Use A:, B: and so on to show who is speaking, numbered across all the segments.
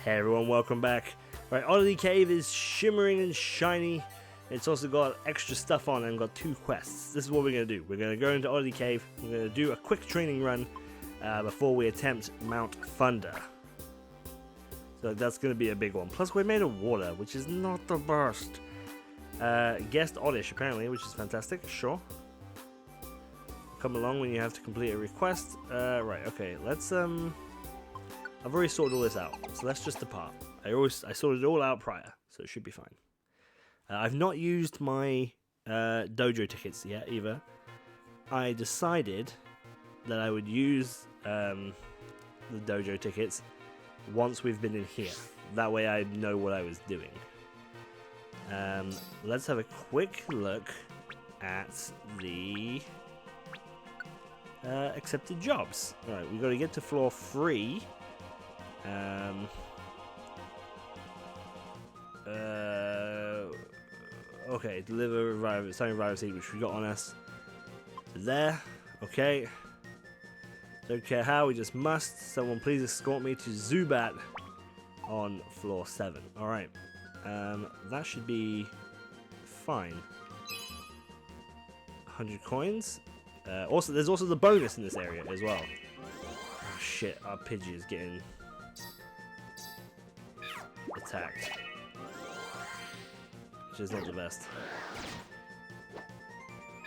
A: Hey everyone, welcome back. Right, Oddity Cave is shimmering and shiny. It's also got extra stuff on and got 2 quests. This is what we're going to do. We're going to go into Oddity Cave. We're going to do a quick training run before we attempt Mount Thunder. So that's going to be a big one. Plus we're made of water, which is not the best. Guest Oddish apparently, which is fantastic. Sure. Come along when you have to complete a request. Right, okay, let's I've already sorted all this out, so let's just depart. I sorted it all out prior, so it should be fine. I've not used my Dojo Tickets yet either. I decided that I would use the Dojo Tickets once we've been in here. That way I know what I was doing. Let's have a quick look at the accepted jobs. Alright, we've got to get to floor 3. Okay, deliver revive, sign revive seed, which we got on us. There, okay. Don't care how, we just must. Someone please escort me to Zubat on floor 7. Alright, that should be fine. 100 coins. Also, there's also the bonus in this area as well. Oh shit, our Pidgey is getting attacked, which is not the best.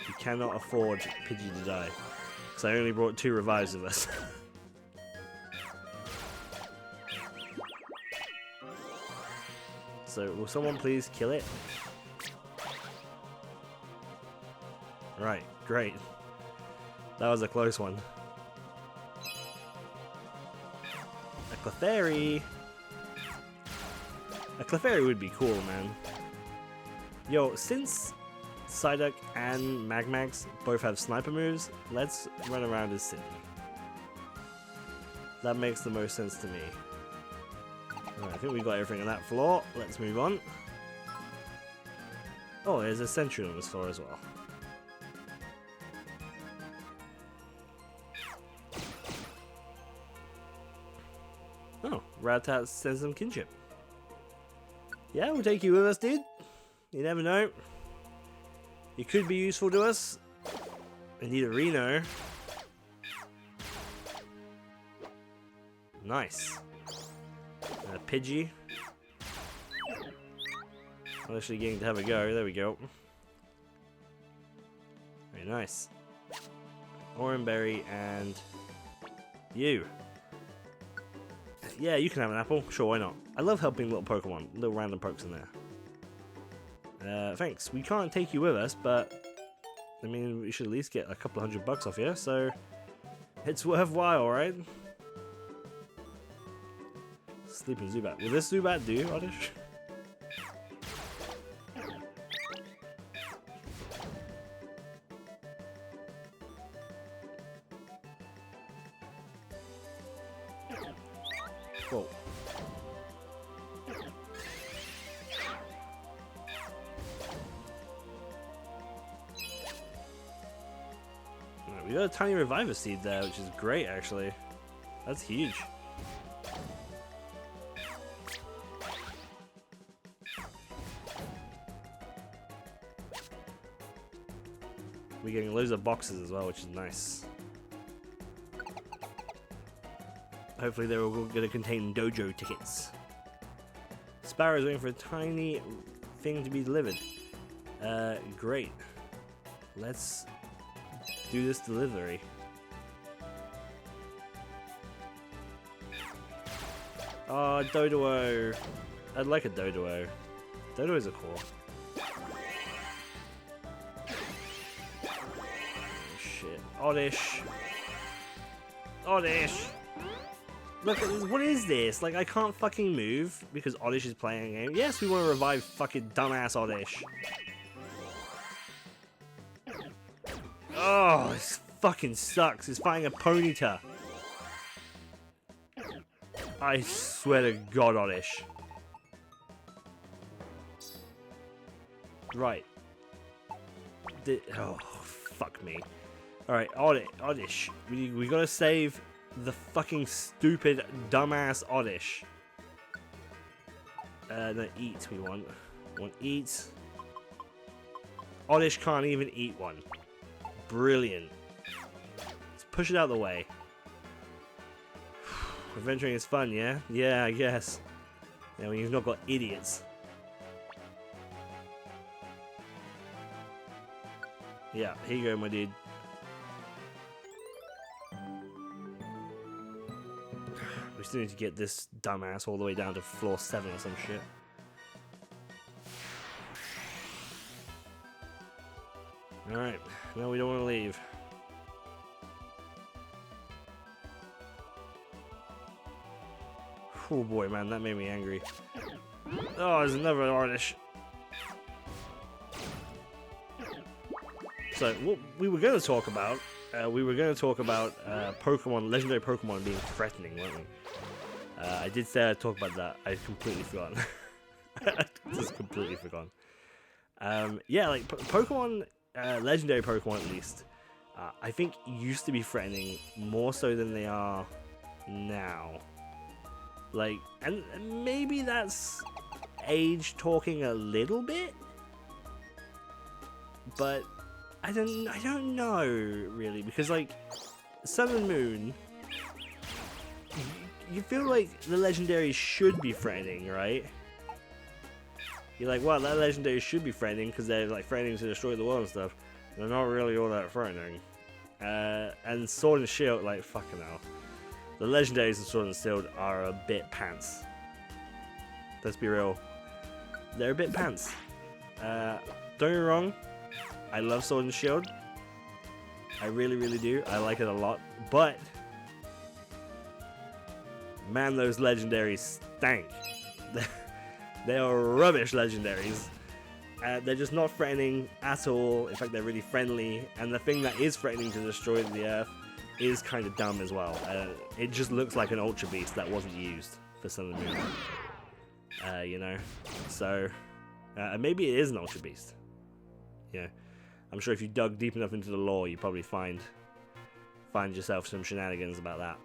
A: We cannot afford Pidgey to die, because I only brought 2 revives with us. So, will someone please kill it? Right, great. That was a close one. A Clefairy! A Clefairy would be cool, man. Yo, since Psyduck and Magmax both have sniper moves, let's run around as Cindy. That makes the most sense to me. Alright, I think we got everything on that floor. Let's move on. Oh, there's a sentry on this floor as well. Oh, Rattata sends some kinship. Yeah, we'll take you with us, dude. You never know. You could be useful to us. I need a Reno. Nice. Pidgey. I'm actually getting to have a go. There we go. Very nice. Oranberry and you. Yeah, you can have an apple. Sure, why not? I love helping little Pokemon. Little random pokes in there. Thanks. We can't take you with us, but I mean, we should at least get a couple of $100 off here, so it's worthwhile, right? Sleeping Zubat. Will this Zubat do, Oddish? Whoa. Right, we got a tiny reviver seed there, which is great actually. That's huge. We're getting loads of boxes as well, which is nice. Hopefully they're all going to contain Dojo Tickets. Sparrow's waiting for a tiny thing to be delivered. Great. Let's do this delivery. Oh, Dodo. I'd like a Dodo. Dodos are cool. Oh, shit. Oddish. Oddish. Look, what is this? Like, I can't fucking move because Oddish is playing a game. Yes, we want to revive fucking dumbass Oddish. Oh, this fucking sucks. He's fighting a Ponyta. I swear to God, Oddish. Right. Oh, fuck me. Alright, Oddish. We gotta save the fucking stupid, dumbass Oddish. No, eat we want. Eat. Oddish can't even eat one. Brilliant. Let's push it out of the way. Adventuring is fun, yeah? Yeah, I guess. Yeah, when you've not got idiots. Yeah, here you go, my dude. We still need to get this dumbass all the way down to floor 7 or some shit. Alright, no, we don't want to leave. Oh boy, man, that made me angry. Oh, there's another Oddish. So, what we were going to talk about, Pokemon, legendary Pokemon being threatening, weren't we? I did say I'd talk about that. I completely forgot. Just completely forgotten. Yeah, like Pokemon, legendary Pokemon at least, I think used to be threatening more so than they are now. Like, and maybe that's age talking a little bit, but I don't know really, because like Sun and Moon, you feel like the legendaries should be threatening, right? You're like, well, that legendary should be threatening because they're like threatening to destroy the world and stuff. They're not really all that threatening. And Sword and Shield, like, fucking hell. The legendaries of Sword and Shield are a bit pants. Let's be real. They're a bit pants. Don't get me wrong. I love Sword and Shield. I really, really do. I like it a lot. But man, those legendaries stank. They are rubbish legendaries. They're just not threatening at all. In fact, they're really friendly. And the thing that is threatening to destroy the Earth is kind of dumb as well. It just looks like an Ultra Beast that wasn't used for Sun and Moon. You know? So, maybe it is an Ultra Beast. Yeah. I'm sure if you dug deep enough into the lore, you'd probably find yourself some shenanigans about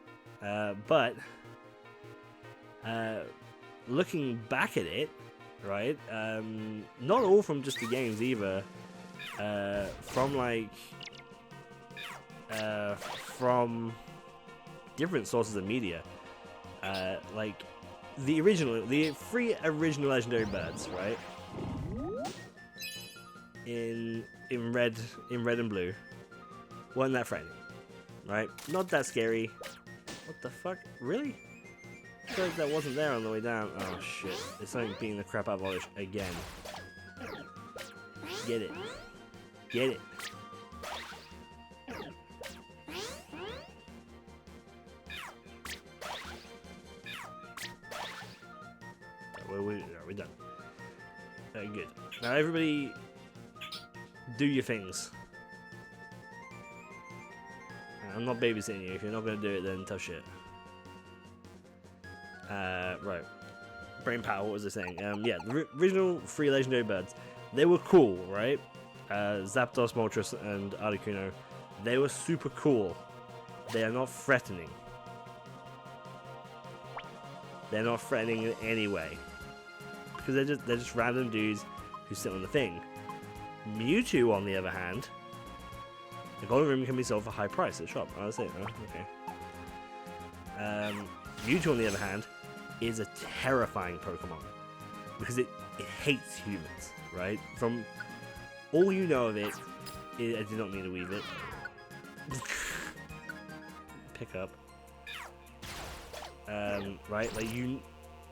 A: that. But looking back at it, right? Not all from just the games either. From like from different sources of media. Like the 3 original legendary birds, right? In red and blue, weren't that threatening, right? Not that scary. What the fuck? Really? I feel like that wasn't there on the way down. Oh shit! It's something beating the crap out of Oddish again. Get it? Get it? Are we done? Very good. Now everybody, do your things. I'm not babysitting you. If you're not gonna do it, then tough shit. Right. Brain power, what was I saying? Yeah, the original 3 legendary birds, they were cool, right? Zapdos, Moltres, and Articuno, they were super cool. They are not threatening. They're not threatening in any way. Because they're just random dudes who sit on the thing. Mewtwo, on the other hand, the golden room can be sold for a high price at shop. Oh, that's it. Oh, okay. Mewtwo, on the other hand, is a terrifying Pokemon because it hates humans, right? From all you know of it, I did not mean to weave it. Pick up. Right? Like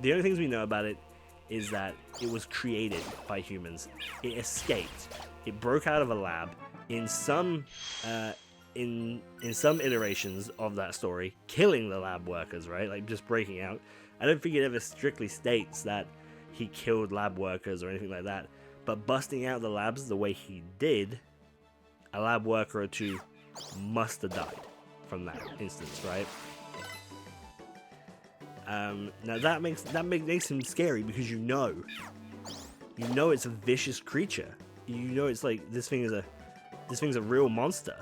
A: the only things we know about it is that it was created by humans. It escaped. It broke out of a lab in some some iterations of that story, killing the lab workers, right? Like just breaking out. I don't think it ever strictly states that he killed lab workers or anything like that, but busting out the labs the way he did, a lab worker or 2 must have died from that instance, right? Now that makes him scary because you know it's a vicious creature. You know it's like this thing's a real monster.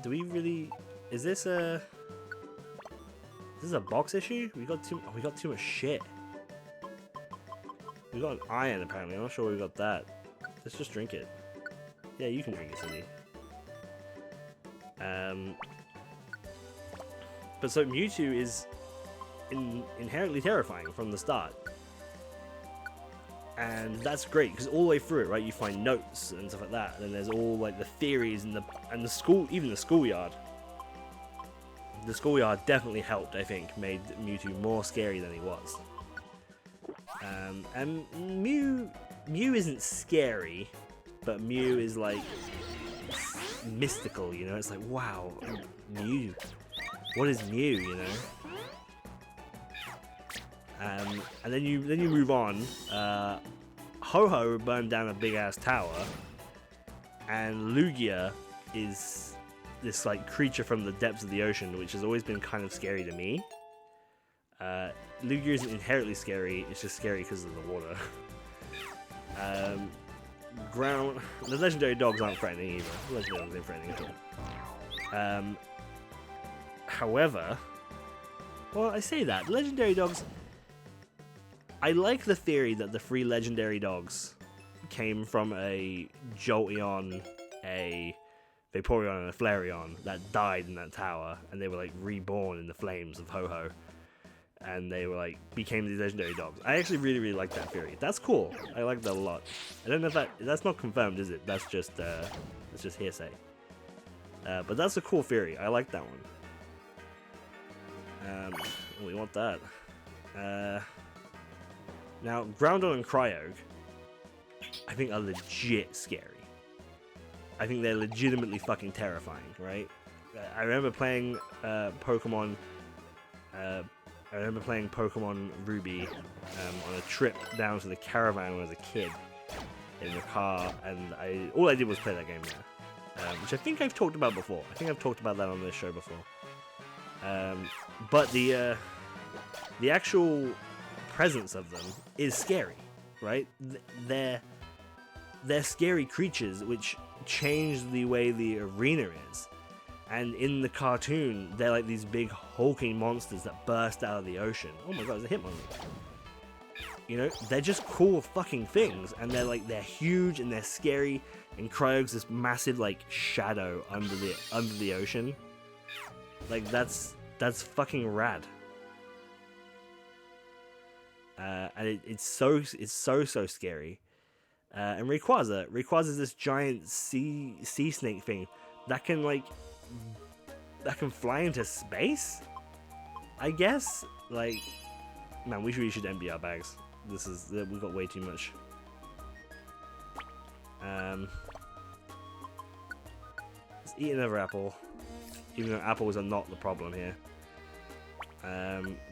A: Do we really? Is this a? This is a box issue? We got too much shit. We got an iron apparently. I'm not sure we got that. Let's just drink it. Yeah, you can drink it, Cindy. But so Mewtwo is inherently terrifying from the start. And that's great because all the way through it, right, you find notes and stuff like that. And then there's all like the theories and the school, even the schoolyard. The schoolyard definitely helped, I think, made Mewtwo more scary than he was. And Mew isn't scary, but Mew is like mystical, you know. It's like, wow, Mew. What is Mew, you know? And then you move on. Ho-Ho burned down a big ass tower, and Lugia is this like creature from the depths of the ocean, which has always been kind of scary to me. Lugia isn't inherently scary; it's just scary because of the water. The legendary dogs aren't threatening either. The legendary dogs aren't threatening at all. However, well, I say that legendary dogs. I like the theory that the 3 legendary dogs came from a Jolteon, a Vaporeon, and a Flareon that died in that tower, and they were like reborn in the flames of Ho-Ho, and they were like became these legendary dogs. I actually really like that theory. That's cool. I like that a lot. I don't know if that's not confirmed, is it? That's just hearsay. But that's a cool theory. I like that one. We want that. Now, Groudon and Crog, I think are legit scary. I think they're legitimately fucking terrifying, right? I remember playing Pokemon. I remember playing Pokemon Ruby on a trip down to the caravan when I was a kid in the car, and all I did was play that game there, which I think I've talked about before. I think I've talked about that on this show before. But the actual presence of them is scary, right? They're scary creatures which change the way the arena is. And in the cartoon, they're like these big hulking monsters that burst out of the ocean. Oh my god, it's a Hitmonlee. You know, they're just cool fucking things, and they're huge and they're scary. And Cryo's this massive like shadow under the ocean. Like that's fucking rad. And it's so scary. And Rayquaza is this giant sea snake thing that can fly into space, I guess. Like, man, we should empty our bags. We've got way too much. Let's eat another apple, even though apples are not the problem here.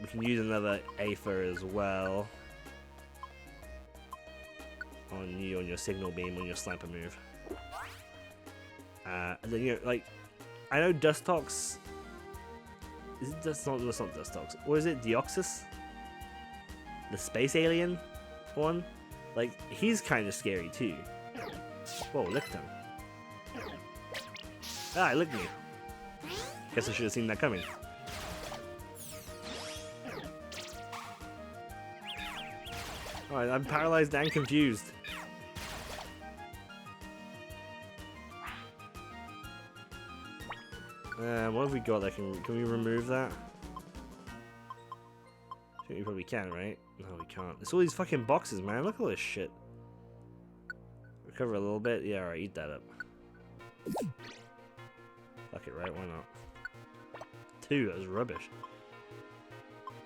A: We can use another Aether as well on your Signal Beam, on your Slamper move. And then, you know, like, I know Dustox. That's not Dustox. What is it? Deoxys? The space alien one? Like, he's kind of scary too. Whoa, licked him. Ah, he licked me. Guess I should have seen that coming. Alright, I'm paralyzed and confused. What have we got that can we remove that? I think we probably can, right? No, we can't. It's all these fucking boxes, man. Look at all this shit. Recover a little bit? Yeah, alright, eat that up. Fuck it, right? Why not? 2, that was rubbish.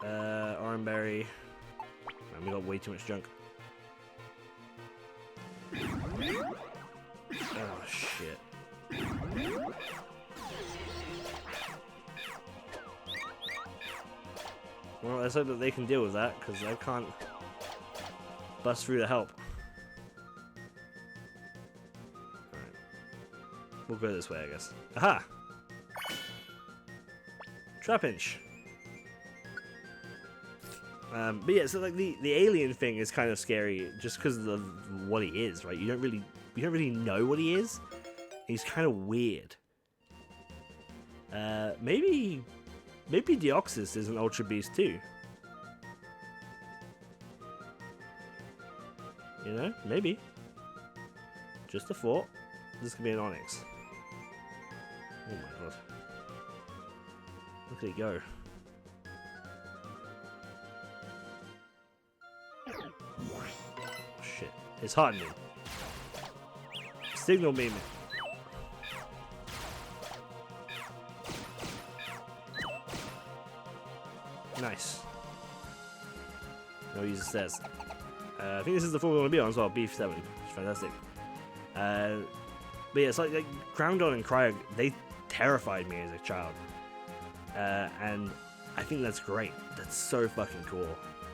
A: Oranberry. Man, we got way too much junk. Oh, shit. Well, let's hope that they can deal with that, because I can't bust through to help. Alright. We'll go this way, I guess. Aha! Trapinch! But yeah, so like the alien thing is kind of scary just because of what he is, right? You don't really know what he is. He's kind of weird. Maybe Maybe Deoxys is an Ultra Beast too. You know, maybe. Just a thought. This could be an Onyx. Oh my god. Look at it go. Oh, shit. It's hardening. Signal beam it. Nice. No user says. I think this is the form we want to be on as well. B7. It's fantastic. But yeah, it's like Groundon and Crog, they terrified me as a child. And I think that's great. That's so fucking cool.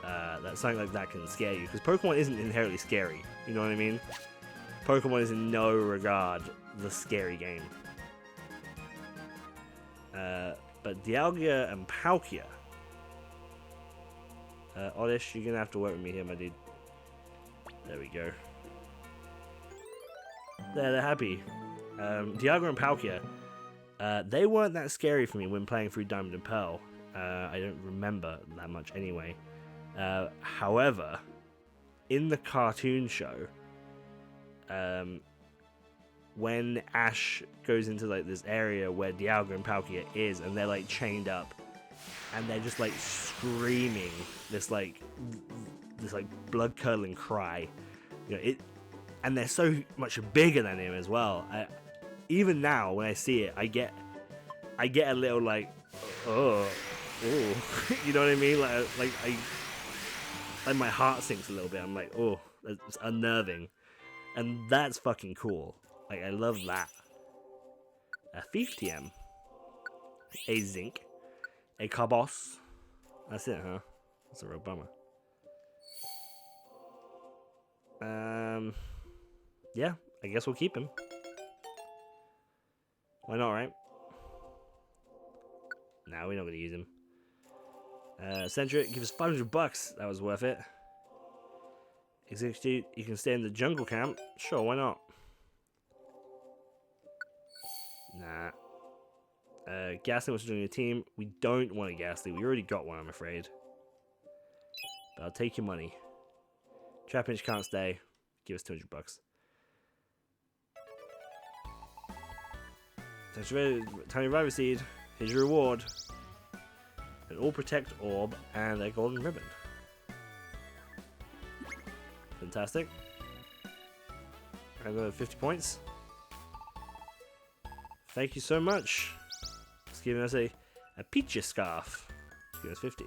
A: That something like that can scare you. Because Pokemon isn't inherently scary. You know what I mean? Pokemon is in no regard the scary game. But Dialga and Palkia. Oddish, you're gonna have to work with me here, my dude. There we go. There, they're happy. Dialga and Palkia, they weren't that scary for me when playing through Diamond and Pearl. I don't remember that much anyway. However, in the cartoon show, when Ash goes into like this area where Dialga and Palkia is, and they're like chained up, and they're just like screaming this blood curdling cry, you know it, and they're so much bigger than him as well. Even now, when I see it, I get a little like, oh, you know what I mean? Like my heart sinks a little bit. I'm like, oh, it's unnerving, and that's fucking cool. Like I love that. A Thief TM, a Zinc, a Carbos. That's it, huh? That's a real bummer. Yeah, I guess we'll keep him. Why not, right? Nah, we're not gonna use him. Centric, give us $500. That was worth it. Execute, you can stay in the jungle camp. Sure, why not? Nah. Ghastly wants to join your team. We don't want a Ghastly. We already got one, I'm afraid. But I'll take your money. Trapinch can't stay. Give us $200. Tiny River Seed. Here's your reward. An All Protect Orb and a Golden Ribbon. Fantastic. Another 50 points. Thank you so much. It's giving us a Peachy Scarf. Give us 50.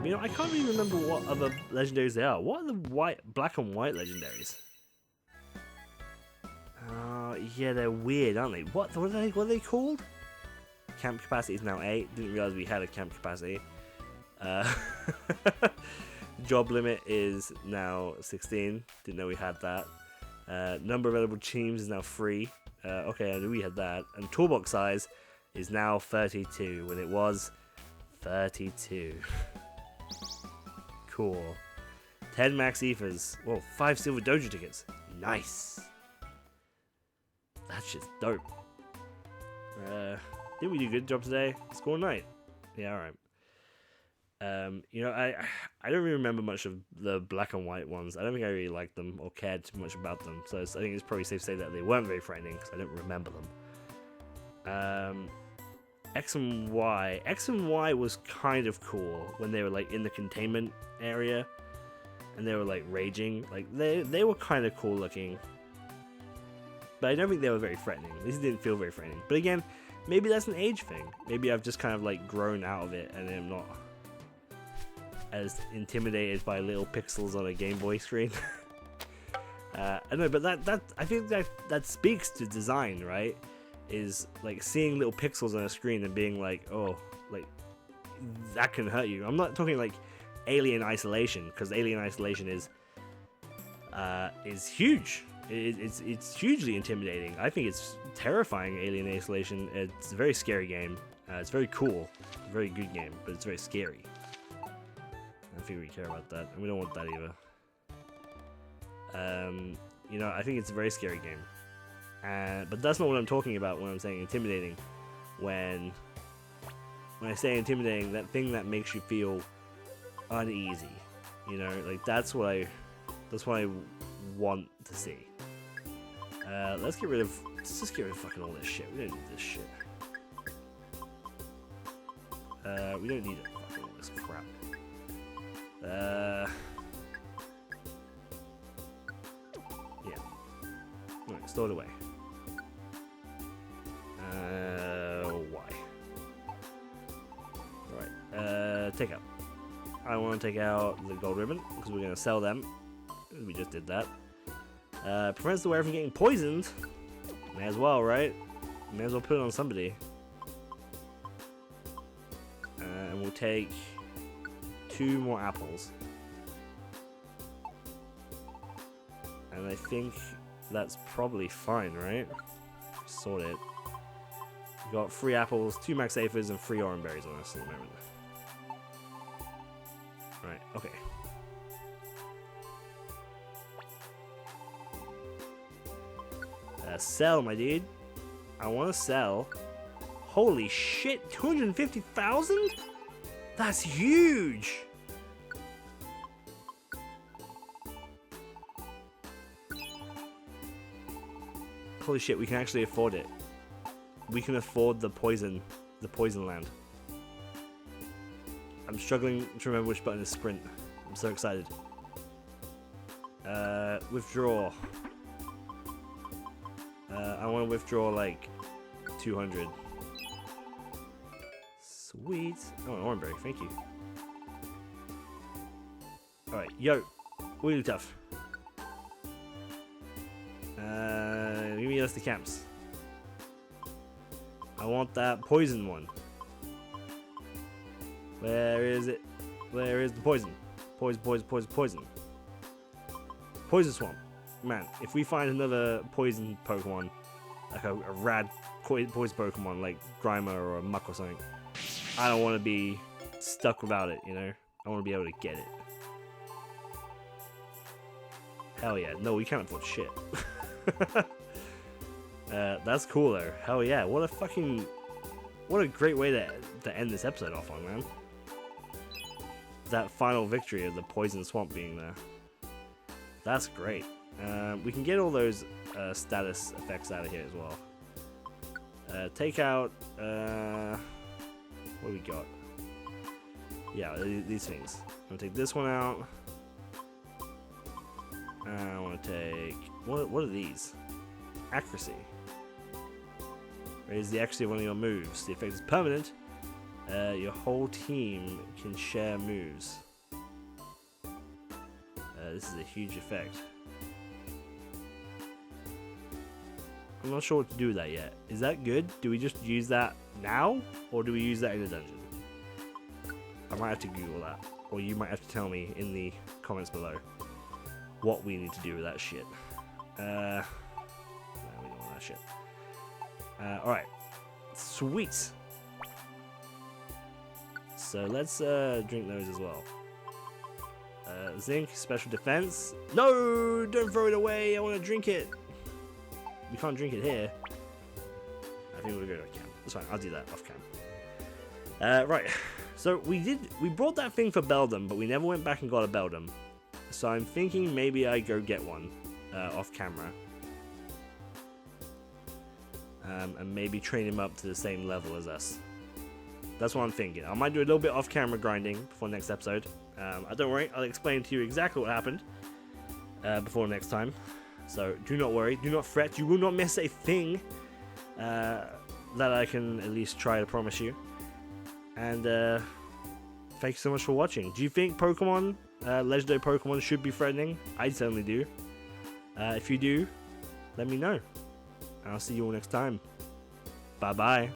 A: You know, I can't really remember what other legendaries they are. What are the black and white legendaries? Yeah, they're weird, aren't they? What are they called? Camp capacity is now 8. Didn't realize we had a camp capacity. Job limit is now 16. Didn't know we had that. Number of available teams is now 3. Okay, I knew we had that. And toolbox size is now 32 when it was 32. Cool. 10 max ethers. Whoa, 5 silver dojo tickets. Nice. That shit's dope. Didn't we do a good job today? Score night. Yeah, alright. You know, I don't really remember much of the black and white ones. I don't think I really liked them or cared too much about them. So I think it's probably safe to say that they weren't very frightening because I don't remember them. X and Y. X and Y was kind of cool when they were like in the containment area and they were like raging. Like they were kind of cool looking. But I don't think they were very threatening. These didn't feel very threatening. But again, maybe that's an age thing. Maybe I've just kind of like grown out of it and I'm not as intimidated by little pixels on a Game Boy screen. I don't know, but that I think that speaks to design, right? Is like seeing little pixels on a screen and being like, oh, like that can hurt you. I'm not talking like Alien Isolation, because Alien Isolation is huge. It's hugely intimidating. I think it's terrifying. Alien Isolation. It's a very scary game. It's very cool. It's a very good game, but it's very scary. I don't think we care about that, and we don't want that either. You know, I think it's a very scary game. But that's not what I'm talking about when I'm saying intimidating. When I say intimidating, that thing that makes you feel uneasy, you know, like that's what I want to see. Let's just get rid of fucking all this shit. We don't need this shit. We don't need fucking all this crap. Yeah. Alright, store it away. Why? Alright, take out. I want to take out the gold ribbon, because we're going to sell them. We just did that. Prevents the wearer from getting poisoned. May as well, right? May as well put it on somebody. And we'll take 2 more apples. And I think that's probably fine, right? Sort it. We got 3 apples, 2 max aphers, and 3 orange berries on us at the moment. Right, okay. Sell, my dude. I want to sell. Holy shit, 250,000? That's huge! Holy shit, we can actually afford it. We can afford the poison land. I'm struggling to remember which button is sprint. I'm so excited. Withdraw. I want to withdraw like 200. Sweet. Oh, an orange berry, thank you. Alright, yo. Really tough. Give me us the camps. I want that poison one. Where is it? Where is the poison? Poison. Poison swamp. Man, if we find another poison Pokemon, like a rad poison Pokemon like Grimer or a Muck or something, I don't want to be stuck without it, you know? I want to be able to get it. Hell yeah. No, we can't afford shit. That's cool though. Hell yeah. What a great way to end this episode off on, man. That final victory of the poison swamp being there. That's great. We can get all those status effects out of here as well. Take out what do we got? Yeah, these things. I'm gonna take this one out. I want to take what are these? Accuracy. Raise the accuracy of one of your moves. The effect is permanent. Your whole team can share moves. This is a huge effect. I'm not sure what to do with that yet. Is that good? Do we just use that now? Or do we use that in a dungeon? I might have to Google that. Or you might have to tell me in the comments below what we need to do with that shit. No, we don't want that shit. Alright. Sweet. So let's drink those as well. Zinc, special defense. No! Don't throw it away! I want to drink it! We can't drink it here. I think we'll go to a camp. That's fine, I'll do that off cam. Right. So we brought that thing for Beldum, but we never went back and got a Beldum. So I'm thinking maybe I go get one off camera. And maybe train him up to the same level as us. That's what I'm thinking. I might do a little bit off camera grinding before next episode. Don't worry, I'll explain to you exactly what happened before next time. So do not worry, do not fret, you will not miss a thing that I can at least try to promise you. And thank you so much for watching. Do you think Pokemon, legendary Pokemon should be threatening? I certainly do. If you do, let me know. And I'll see you all next time. Bye bye.